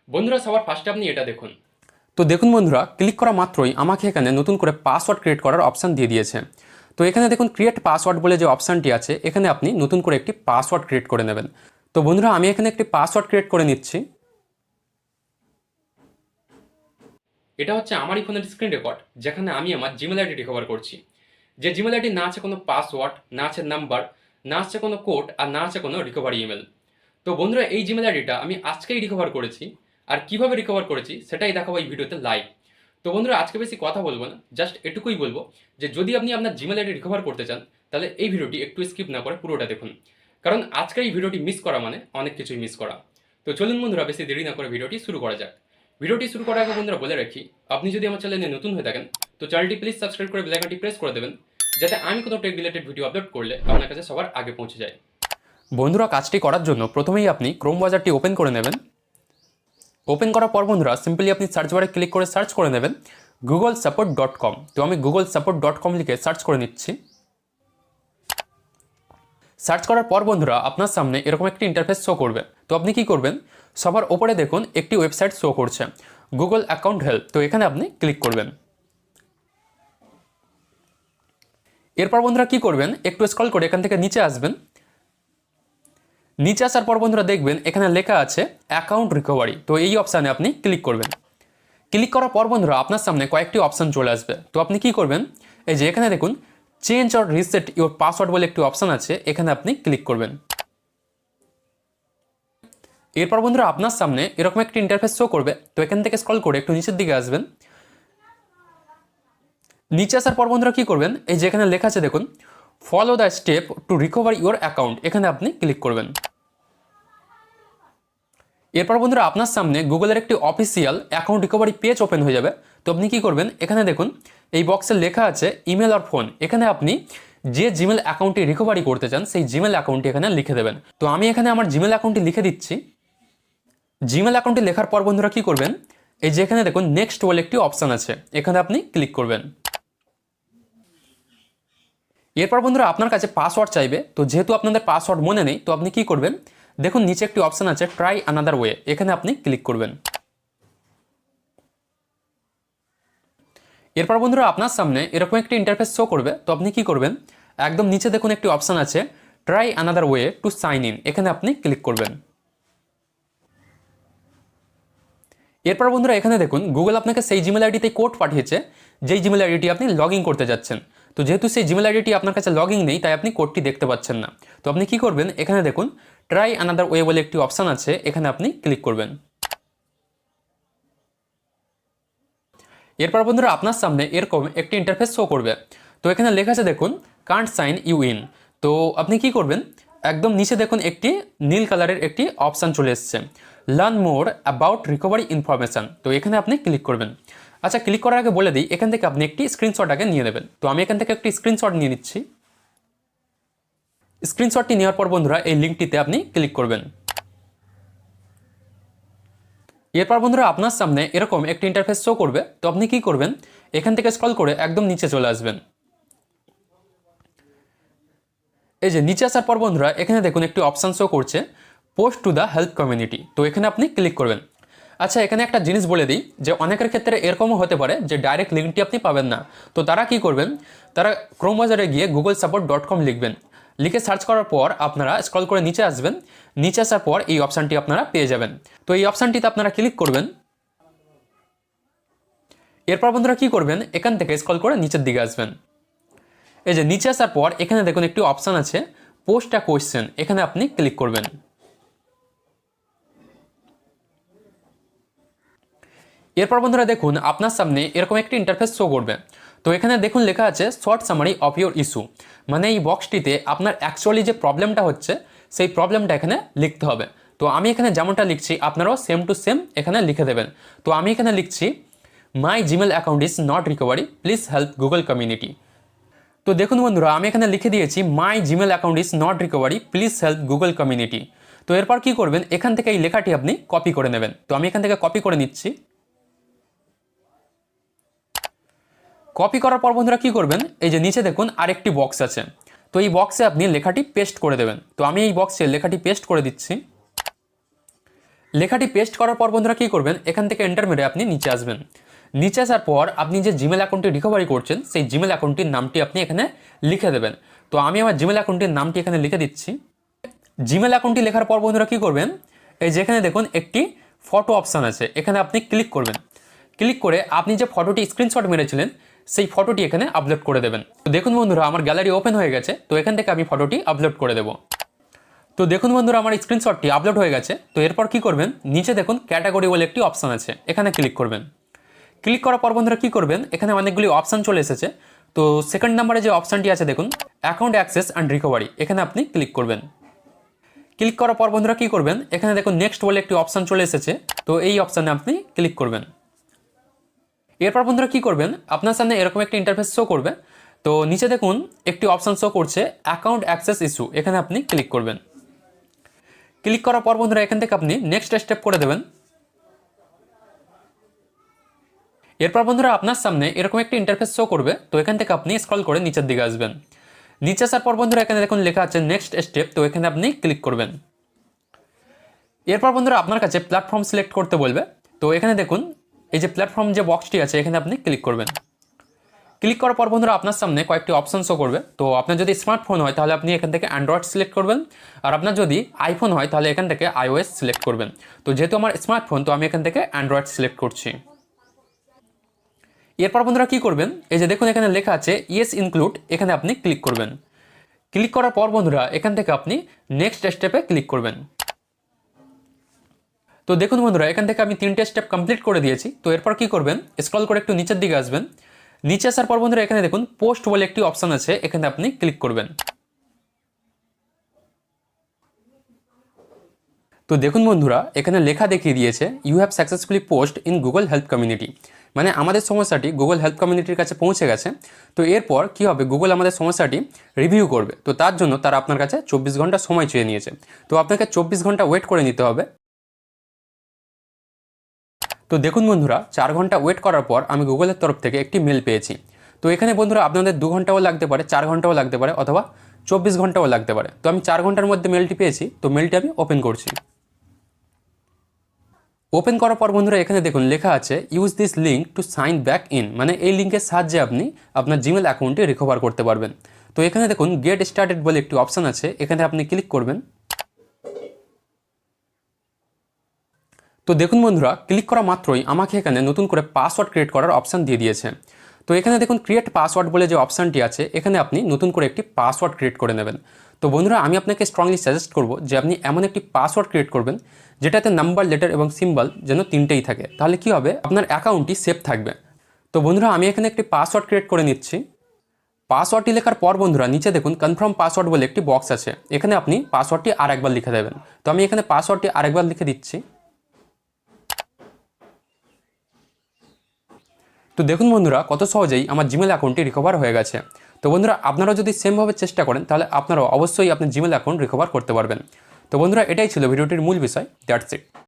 বন্ধুরা সবার ফার্স্টে আপনি এটা দেখুন। তো দেখুন বন্ধুরা, ক্লিক করা মাত্রই আমাকে এখানে নতুন করে পাসওয়ার্ড ক্রিয়েট করার অপশান দিয়ে দিয়েছে। তো এখানে দেখুন ক্রিয়েট পাসওয়ার্ড বলে যে অপশানটি আছে, এখানে আপনি নতুন করে একটি পাসওয়ার্ড ক্রিয়েট করে নেবেন। তো বন্ধুরা আমি এখানে একটি পাসওয়ার্ড ক্রিয়েট করে নিচ্ছি। এটা হচ্ছে আমারই ফোনের স্ক্রিন রেকর্ড, যেখানে আমি আমার জিমেল আইডি রিকভার করছি। যে জিমেল আইডি না আছে কোনো পাসওয়ার্ড, না আছে নাম্বার, না আছে কোনো কোড, আর না আছে কোনো রিকভারি ইমেল। তো বন্ধুরা এই জিমেল আইডিটা আমি আজকেই রিকভার করেছি, আর কিভাবে রিকভার করেছি সেটাই দেখাবো এই ভিডিওতে লাইভ। তো বন্ধুরা আজকে বেশি কথা বলবো না, জাস্ট এটুকুই বলবো যে যদি আপনি আপনার জিমেল আইডি রিকভার করতে চান তাহলে এই ভিডিওটি একটু স্কিপ না করে পুরোটা দেখুন, কারণ আজকের এই ভিডিওটি মিস করা মানে অনেক কিছুই মিস করা। তো চলুন বন্ধুরা বেশি দেরি না করে ভিডিওটি শুরু করা যাক। ভিডিওটি শুরু করার আগে বন্ধুরা বলে রাখি, আপনি যদি আমার চ্যানেলে নতুন হয়ে থাকেন তো চ্যানেলটি প্লিজ সাবস্ক্রাইব করে বেল আইকনটি প্রেস করে দেবেন, যাতে আমি কোনো টেক রিলেটেড ভিডিও আপলোড করলে আপনার কাছে সবার আগে পৌঁছে যায়। বন্ধুরা কাজটি করার জন্য প্রথমেই আপনি ক্রোম ব্রাউজারটি ওপেন করে নেবেন। ওপেন করার পর বন্ধুরা সিম্পলি আপনি সার্চ বারে ক্লিক করে সার্চ করে নেবেন googlesupport.com। তো আমি googlesupport.com লিখে সার্চ করে নিচ্ছি। সার্চ করার পর বন্ধুরা আপনার সামনে এরকম একটি ইন্টারফেস শো করবে। তো আপনি কি করবেন, সবার ওপরে দেখুন একটি ওয়েবসাইট শো করছে, গুগল অ্যাকাউন্ট হেল্প। তো এখানে আপনি ক্লিক করবেন। এরপর বন্ধুরা কি করবেন, একটু স্ক্রল করে এখান থেকে নিচে আসবেন। নিচে আসার পর বন্ধুরা দেখবেন এখানে লেখা আছে অ্যাকাউন্ট রিকভারি। তো এই অপশানে আপনি ক্লিক করবেন। ক্লিক করার পর বন্ধুরা আপনার সামনে কয়েকটি অপশান চলে আসবে। তো আপনি কি করবেন, এই যে এখানে দেখুন change or reset your password বলে একটি অপশান আছে, এখানে আপনি ক্লিক করবেন। এরপর বন্ধুরা আপনার সামনে এরকম একটি ইন্টারফেস শো করবে। তো এখান থেকে স্ক্রল করে একটু নিচের দিকে আসবেন। নিচে আসার পর বন্ধুরা কি করবেন, এই যে এখানে লেখা আছে দেখুন follow the step to recover your account, এখানে আপনি ক্লিক করবেন। এরপর বন্ধুরা আপনার সামনে গুগলের একটি official account recovery page open হয়ে যাবে। তো আপনি কি করবেন, এখানে দেখুন এই বক্সে লেখা আছে ইমেল আর ফোন, এখানে আপনি যে জিমেল অ্যাকাউন্টটি রিকভারি করতে চান সেই জিমেল অ্যাকাউন্টটি এখানে লিখে দেবেন। তো আমি এখানে আমার জিমেল অ্যাকাউন্টটি লিখে দিচ্ছি। জিমেল অ্যাকাউন্টটি লেখার পর বন্ধুরা কি করবেন, এই যে এখানে দেখুন নেক্সট বলে একটি অপশান আছে, এখানে আপনি ক্লিক করবেন। এরপর বন্ধুরা আপনার কাছে পাসওয়ার্ড চাইবে। তো যেহেতু আপনাদের পাসওয়ার্ড মনে নেই, তো আপনি কি করবেন, দেখুন নিচে একটি অপশান আছে ট্রাই আনাদার ওয়ে, এখানে আপনি ক্লিক করবেন। এরপর বন্ধুরা আপনার সামনে এরকম একটি ইন্টারফেস শো করবে। তো আপনি কি করবেন, একদম নিচে দেখুন একটি অপশান আছে try another way to sign in, এখানে আপনি ক্লিক করবেন। এরপর বন্ধুরা এখানে দেখুন গুগল আপনাকে সেই জিমেল আইডিতে কোড পাঠিয়েছে, যেই জিমেল আইডিটি আপনি লগ ইন করতে যাচ্ছেন। তো যেহেতু সেই জিমেল আইডিটি আপনার কাছে লগ ইন নেই, তাই আপনি কোডটি দেখতে পাচ্ছেন না। তো আপনি কি করবেন, এখানে দেখুন ট্রাই আনাদার ওয়ে বলে একটি অপশান আছে, এখানে আপনি ক্লিক করবেন। এরপর বন্ধুরা আপনার সামনে এরকম একটি ইন্টারফেস শো করবে। তো এখানে লেখা আছে দেখুন কান্ট সাইন ইউ ইন। তো আপনি কি করবেন, একদম নিচে দেখুন একটি নীল কালারের একটি অপশান চলে এসছে learn more about recovery information. তো এখানে আপনি ক্লিক করবেন। আচ্ছা ক্লিক করার আগে বলে দিই, এখান থেকে আপনি একটি স্ক্রিনশট আগে নিয়ে নেবেন। তো আমি এখান থেকে একটি স্ক্রিনশট নিয়ে নিচ্ছি। স্ক্রিনশটটি নেওয়ার পর বন্ধুরা এই লিঙ্কটিতে আপনি ক্লিক করবেন। এরপর বন্ধুরা আপনার সামনে এরকম একটি ইন্টারফেস শো করবে। তো আপনি কি করবেন, এখান থেকে স্ক্রল করে একদম নিচে চলে আসবেন। এই যে নিচে আসার পর বন্ধুরা এখানে দেখুন একটি অপশান শো করছে post to the help community. তো এখানে আপনি ক্লিক করবেন। আচ্ছা এখানে একটা জিনিস বলে দিই যে অনেকের ক্ষেত্রে এরকমও হতে পারে যে ডাইরেক্ট লিঙ্কটি আপনি পাবেন না। তো তারা কি করবেন, তারা ক্রোম ব্রাউজারে গিয়ে googlesupport.com লিখবেন। লিখে সার্চ করার পর আপনারা স্ক্রল করে নিচে আসবেন। নিচে আসার পর এই অপশানটি আপনারা পেয়ে যাবেন। তো এই অপশানটিতে আপনারা ক্লিক করবেন। এরপর বন্ধুরা কি করবেন, এখান থেকে স্ক্রল করে নিচের দিকে আসবেন। এই যে নিচে আসার পর এখানে দেখুন একটি অপশান আছে পোস্ট আ কোয়েশ্চেন, এখানে আপনি ক্লিক করবেন। এরপর বন্ধুরা দেখুন আপনার সামনে এরকম একটি ইন্টারফেস শো করবে। তো এখানে দেখুন লেখা আছে short summary of your issue, মানে এই বক্সটিতে আপনার অ্যাকচুয়ালি যে প্রবলেমটা হচ্ছে সেই প্রবলেমটা এখানে লিখতে হবে। তো আমি এখানে যেমনটা লিখছি আপনারাও সেম টু সেম এখানে লিখে দেবেন। তো আমি এখানে লিখছি মাই Gmail account is not recovery, please help Google community. তো দেখুন বন্ধুরা আমি এখানে লিখে দিয়েছি মাই Gmail account is not recovery, please help Google community. তো এরপর কি করবেন, এখান থেকে এই লেখাটি আপনি কপি করে নেবেন। তো আমি এখান থেকে কপি করে নিচ্ছি। কপি করার পর বন্ধুরা কি করবেন, এই যে নিচে দেখুন আরেকটি বক্স আছে। তো এই বক্সে আপনি লেখাটি পেস্ট করে দেবেন। তো আমি এই বক্সে লেখাটি পেস্ট করে দিচ্ছি। লেখাটি পেস্ট করার পর বন্ধুরা কী করবেন, এখান থেকে এন্টার মেরে আপনি নিচে আসবেন। নিচে আসার পর আপনি যে জিমেল অ্যাকাউন্টটি রিকভারি করছেন সেই জিমেল অ্যাকাউন্টটির নামটি আপনি এখানে লিখে দেবেন। তো আমি আমার জিমেল অ্যাকাউন্টটির নামটি এখানে লিখে দিচ্ছি। জিমেল অ্যাকাউন্টটি লেখার পর বন্ধুরা কী করবেন, এই যেখানে দেখুন একটি ফটো অপশান আছে, এখানে আপনি ক্লিক করবেন। ক্লিক করে আপনি যে ফটোটি স্ক্রিনশট মেরেছিলেন সেই ফটোটি এখানে আপলোড করে দেবেন। তো দেখুন বন্ধুরা আমার গ্যালারি ওপেন হয়ে গেছে, তো এখান থেকে আমি ফটোটি আপলোড করে দেবো। তো দেখুন বন্ধুরা আমার স্ক্রিনশটটি আপলোড হয়ে গেছে। তো এরপর কি করবেন, নিচে দেখুন ক্যাটাগরি বলে একটি অপশান আছে, এখানে ক্লিক করবেন। ক্লিক করার পর বন্ধুরা কী করবেন, এখানে অনেকগুলি অপশান চলে এসেছে। তো সেকেন্ড নাম্বারে যে অপশানটি আছে দেখুন অ্যাকাউন্ট অ্যাক্সেস অ্যান্ড রিকভারি, এখানে আপনি ক্লিক করবেন। ক্লিক করার পর বন্ধুরা কী করবেন, এখানে দেখুন নেক্সট বলে একটি অপশান চলে এসেছে, তো এই অপশানে আপনি ক্লিক করবেন। এরপর বন্ধুরা কী করবেন, আপনার সামনে এরকম একটা ইন্টারফেস শো করবে। তো নিচে দেখুন একটি অপশান শো করছে অ্যাকাউন্ট অ্যাক্সেস ইস্যু, এখানে আপনি ক্লিক করবেন। ক্লিক করার পর বন্ধুরা এখান থেকে আপনি নেক্সট স্টেপ করে দেবেন। এরপর বন্ধুরা আপনার সামনে এরকম একটি ইন্টারফেস শো করবে। তো এখান থেকে আপনি স্ক্রল করে নিচের দিকে আসবেন। নিচে আসার পর বন্ধুরা এখানে দেখুন লেখা আছে নেক্সট স্টেপ, তো এখানে আপনি ক্লিক করবেন। এরপর বন্ধুরা আপনার কাছে প্ল্যাটফর্ম সিলেক্ট করতে বলবে। তো এখানে দেখুন এই যে প্ল্যাটফর্ম যে বক্সটি আছে এখানে আপনি ক্লিক করবেন। ক্লিক করার পর বন্ধুরা আপনার সামনে কয়েকটি অপশন শো করবে। তো আপনার যদি স্মার্টফোন হয় তাহলে আপনি এখান থেকে অ্যান্ড্রয়েড সিলেক্ট করবেন, আর আপনার যদি আইফোন হয় তাহলে এখান থেকে iOS সিলেক্ট করবেন। তো যেহেতু আমার স্মার্টফোন, তো আমি এখান থেকে অ্যান্ড্রয়েড সিলেক্ট করছি। এরপর বন্ধুরা কী করবেন, এই যে দেখুন এখানে লেখা আছে ইয়েস ইনক্লুড, এখানে আপনি ক্লিক করবেন। ক্লিক করার পর বন্ধুরা এখান থেকে আপনি নেক্সট স্টেপে ক্লিক করবেন। তো দেখুন বন্ধুরা এখান থেকে আমি 3টে স্টেপ কমপ্লিট করে দিয়েছি। তো এরপর কী করবেন, স্ক্রল করে একটু নিচের দিকে আসবেন। নিচে আসার পর বন্ধুরা এখানে দেখুন পোস্ট বলে একটি অপশান আছে, এখানে আপনি ক্লিক করবেন। তো দেখুন বন্ধুরা এখানে লেখা দেখিয়ে দিয়েছে you have successfully post in Google help community, মানে আমাদের সমস্যাটি গুগল হেল্প কমিউনিটির কাছে পৌঁছে গেছে। তো এরপর কী হবে, গুগল আমাদের সমস্যাটি রিভিউ করবে। তো তার জন্য তারা আপনার কাছে 24 ঘন্টা সময় চেয়ে নিয়েছে। তো আপনাকে 24 ঘন্টা ওয়েট করে নিতে হবে। তো দেখুন বন্ধুরা 4 ঘন্টা ওয়েট করার পর আমি গুগলের তরফ থেকে একটি মেল পেয়েছি। তো এখানে বন্ধুরা আপনাদের 2 ঘন্টাও লাগতে পারে, 4 ঘন্টাও লাগতে পারে, অথবা 24 ঘন্টাও লাগতে পারে। তো আমি 4 ঘন্টার মধ্যে মেলটি পেয়েছি। তো মেলটি আমি ওপেন করছি। ওপেন করার পর বন্ধুরা এখানে দেখুন লেখা আছে use this link to sign back in, মানে এই লিঙ্কের সাহায্যে আপনি আপনার জিমেল অ্যাকাউন্টে রিকভার করতে পারবেন। তো এখানে দেখুন গেট স্টার্টেড বলে একটি অপশান আছে, এখানে আপনি ক্লিক করবেন। তো দেখুন বন্ধুরা ক্লিক করা মাত্রই আমাকে এখানে নতুন করে পাসওয়ার্ড ক্রিয়েট করার অপশান দিয়ে দিয়েছে। তো এখানে দেখুন ক্রিয়েট পাসওয়ার্ড বলে যে অপশানটি আছে, এখানে আপনি নতুন করে একটি পাসওয়ার্ড ক্রিয়েট করে নেবেন। তো বন্ধুরা আমি আপনাকে স্ট্রংলি সাজেস্ট করব যে আপনি এমন একটি পাসওয়ার্ড ক্রিয়েট করবেন যেটাতে নাম্বার, লেটার এবং সিম্বল যেন 3টেই থাকে, তাহলে কি হবে আপনার অ্যাকাউন্টটি সেফ থাকবে। তো বন্ধুরা আমি এখানে একটি পাসওয়ার্ড ক্রিয়েট করে নিচ্ছি। পাসওয়ার্ডটি লেখার পর বন্ধুরা নিচে দেখুন কনফার্ম পাসওয়ার্ড বলে একটি বক্স আছে, এখানে আপনি পাসওয়ার্ডটি আরেকবার লিখে দেবেন। তো আমি এখানে পাসওয়ার্ডটি আরেকবার লিখে দিচ্ছি। তো দেখুন বন্ধুরা কত সহজেই আমার জিমেল অ্যাকাউন্টটি রিকভার হয়ে গেছে। তো বন্ধুরা আপনারাও যদি সেমভাবে চেষ্টা করেন তাহলে আপনারাও অবশ্যই আপনার জিমেল অ্যাকাউন্ট রিকভার করতে পারবেন। তো বন্ধুরা এটাই ছিল ভিডিওটির মূল বিষয়। That's it.